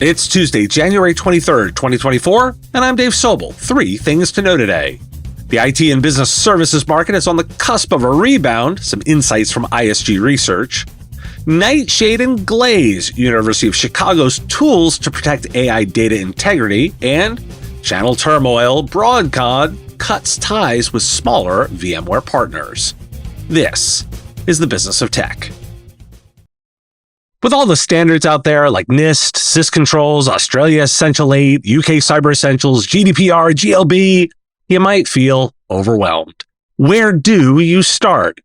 It's Tuesday, January 23rd, 2024, and I'm Dave Sobel. 3 things to know today. The IT and business services market is on the cusp of a rebound, some insights from ISG Research. Nightshade and Glaze, University of Chicago's tools to protect AI data integrity, and Channel Turmoil, Broadcom cuts ties with smaller VMware partners. This is the business of tech. With all the standards out there like NIST, syscontrols, Australia Essential 8, UK Cyber Essentials, GDPR, GLB, you might feel overwhelmed. Where do you start?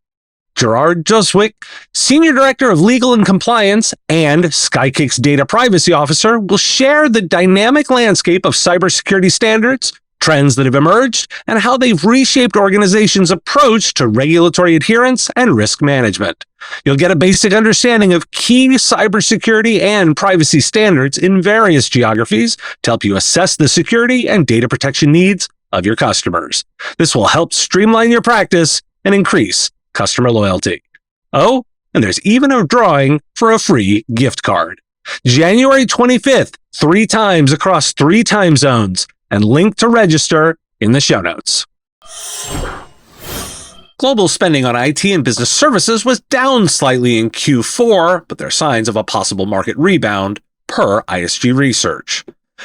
Gerard Joswick, Senior Director of Legal and Compliance and Skykick's Data Privacy Officer, will share the dynamic landscape of cybersecurity standards, trends that have emerged, and how they've reshaped organizations' approach to regulatory adherence and risk management. You'll get a basic understanding of key cybersecurity and privacy standards in various geographies to help you assess the security and data protection needs of your customers. This will help streamline your practice and increase customer loyalty. Oh, and there's even a drawing for a free gift card. January 25th, 3 times across 3 time zones, and link to register in the show notes. Global spending on IT and business services was down slightly in Q4, but there are signs of a possible market rebound, per ISG Research.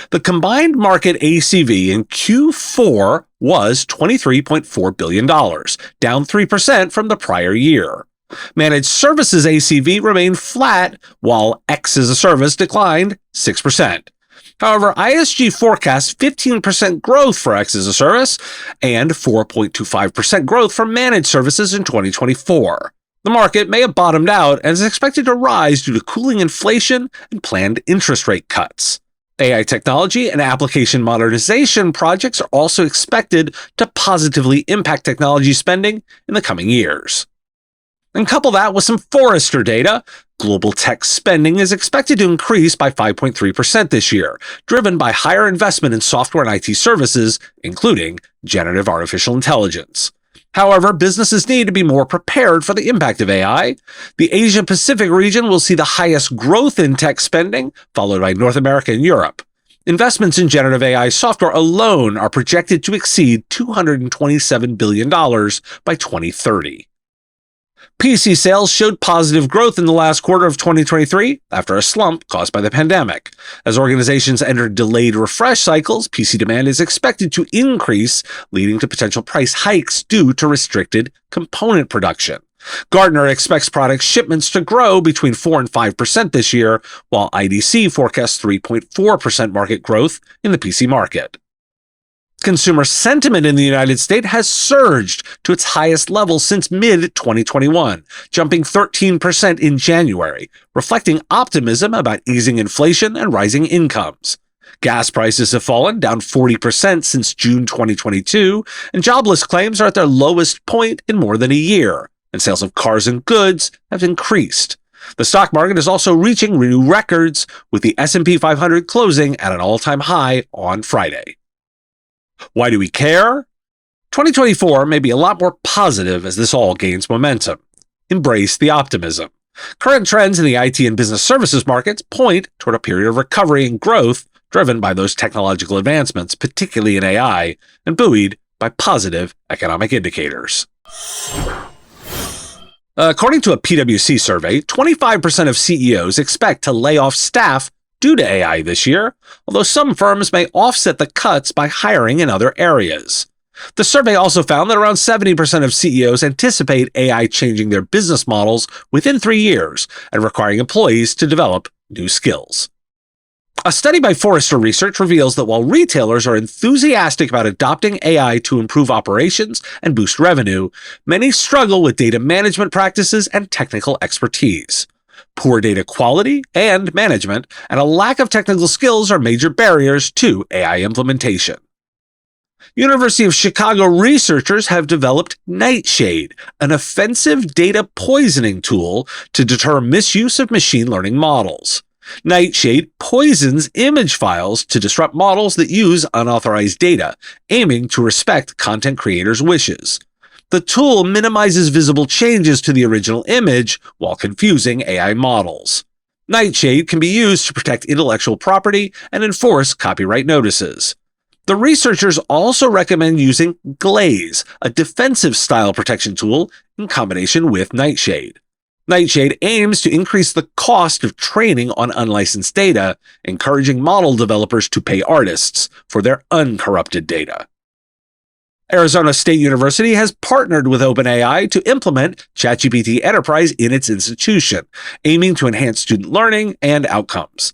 The combined market ACV in Q4 was $23.4 billion, down 3% from the prior year. Managed services ACV remained flat, while X as a service declined 6%. However, ISG forecasts 15% growth for X as a service and 4.25% growth for managed services in 2024. The market may have bottomed out and is expected to rise due to cooling inflation and planned interest rate cuts. AI technology and application modernization projects are also expected to positively impact technology spending in the coming years. And couple that with some Forrester data, global tech spending is expected to increase by 5.3% this year, driven by higher investment in software and IT services, including generative artificial intelligence. However, businesses need to be more prepared for the impact of AI. The Asia-Pacific region will see the highest growth in tech spending, followed by North America and Europe. Investments in generative AI software alone are projected to exceed $227 billion by 2030. PC sales showed positive growth in the last quarter of 2023 after a slump caused by the pandemic. As organizations enter delayed refresh cycles, PC demand is expected to increase, leading to potential price hikes due to restricted component production. Gartner expects product shipments to grow between 4 and 5% this year, while IDC forecasts 3.4% market growth in the PC market. Consumer sentiment in the United States has surged to its highest level since mid-2021, jumping 13% in January, reflecting optimism about easing inflation and rising incomes. Gas prices have fallen, down 40% since June 2022, and jobless claims are at their lowest point in more than a year, and sales of cars and goods have increased. The stock market is also reaching new records, with the S&P 500 closing at an all-time high on Friday. Why do we care? 2024 may be a lot more positive as this all gains momentum. Embrace the optimism. Current trends in the IT and business services markets point toward a period of recovery and growth driven by those technological advancements, particularly in AI, and buoyed by positive economic indicators. According to a PwC survey, 25% of CEOs expect to lay off staff due to AI this year, although some firms may offset the cuts by hiring in other areas. The survey also found that around 70% of CEOs anticipate AI changing their business models within 3 years and requiring employees to develop new skills. A study by Forrester Research reveals that while retailers are enthusiastic about adopting AI to improve operations and boost revenue, many struggle with data management practices and technical expertise. Poor data quality and management, and a lack of technical skills are major barriers to AI implementation. University of Chicago researchers have developed Nightshade, an offensive data poisoning tool to deter misuse of machine learning models. Nightshade poisons image files to disrupt models that use unauthorized data, aiming to respect content creators' wishes. The tool minimizes visible changes to the original image while confusing AI models. Nightshade can be used to protect intellectual property and enforce copyright notices. The researchers also recommend using Glaze, a defensive-style protection tool, in combination with Nightshade. Nightshade aims to increase the cost of training on unlicensed data, encouraging model developers to pay artists for their uncorrupted data. Arizona State University has partnered with OpenAI to implement ChatGPT Enterprise in its institution, aiming to enhance student learning and outcomes.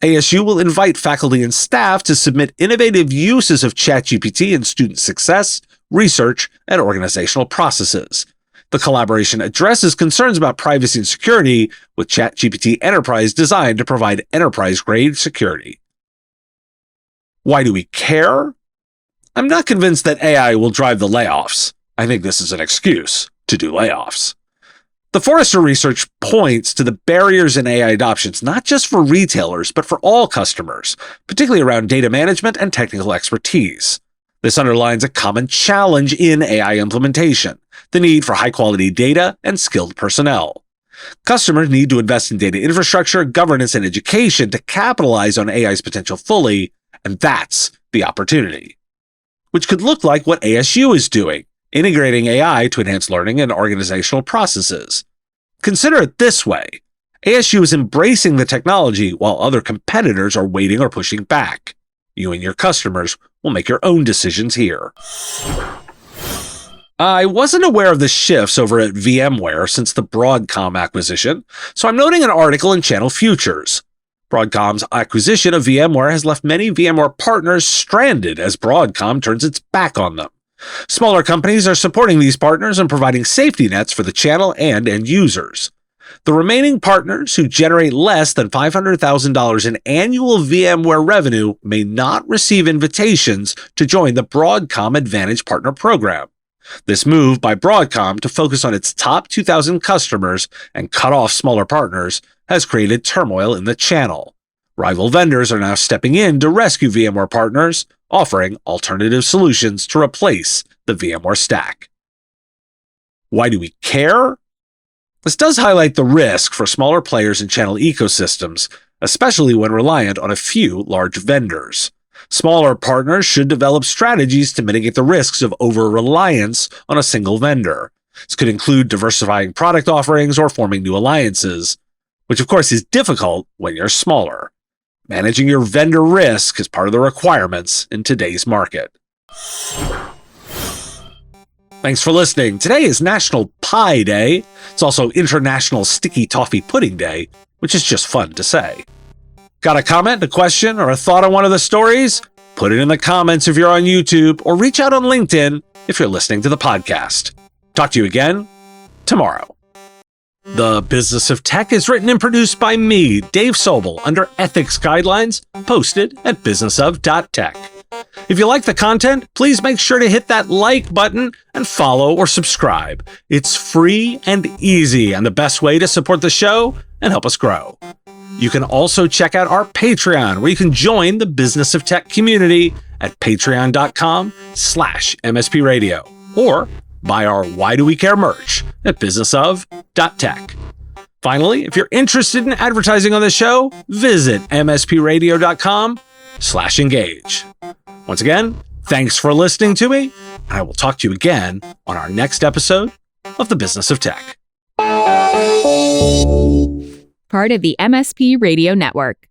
ASU will invite faculty and staff to submit innovative uses of ChatGPT in student success, research, and organizational processes. The collaboration addresses concerns about privacy and security, with ChatGPT Enterprise designed to provide enterprise-grade security. Why do we care? I'm not convinced that AI will drive the layoffs. I think this is an excuse to do layoffs. The Forrester research points to the barriers in AI adoptions, not just for retailers, but for all customers, particularly around data management and technical expertise. This underlines a common challenge in AI implementation: the need for high-quality data and skilled personnel. Customers need to invest in data infrastructure, governance, and education to capitalize on AI's potential fully, and that's the opportunity. Which could look like what ASU is doing, integrating AI to enhance learning and organizational processes. Consider it this way: ASU is embracing the technology while other competitors are waiting or pushing back. You and your customers will make your own decisions here. I wasn't aware of the shifts over at VMware since the Broadcom acquisition, so I'm noting an article in Channel Futures. Broadcom's acquisition of VMware has left many VMware partners stranded as Broadcom turns its back on them. Smaller companies are supporting these partners and providing safety nets for the channel and end users. The remaining partners, who generate less than $500,000 in annual VMware revenue, may not receive invitations to join the Broadcom Advantage Partner Program. This move by Broadcom to focus on its top 2,000 customers and cut off smaller partners has created turmoil in the channel. Rival vendors are now stepping in to rescue VMware partners, offering alternative solutions to replace the VMware stack. Why do we care? This does highlight the risk for smaller players in channel ecosystems, especially when reliant on a few large vendors. Smaller partners should develop strategies to mitigate the risks of over-reliance on a single vendor. This could include diversifying product offerings or forming new alliances, which of course is difficult when you're smaller. Managing your vendor risk is part of the requirements in today's market. Thanks for listening. Today is National Pie Day. It's also International Sticky Toffee Pudding Day, which is just fun to say. Got a comment, a question, or a thought on one of the stories? Put it in the comments if you're on YouTube, or reach out on LinkedIn if you're listening to the podcast. Talk to you again tomorrow. The Business of Tech is written and produced by me, Dave Sobel, under ethics guidelines posted at businessof.tech. If you like the content, please make sure to hit that like button and follow or subscribe. It's free and easy and the best way to support the show and help us grow. You can also check out our Patreon, where you can join the Business of Tech community at patreon.com/MSP Radio, or buy our Why Do We Care merch at businessof.tech. Finally, if you're interested in advertising on the show, visit mspradio.com/engage. Once again, thanks for listening to me, and I will talk to you again on our next episode of The Business of Tech. Part of the MSP Radio Network.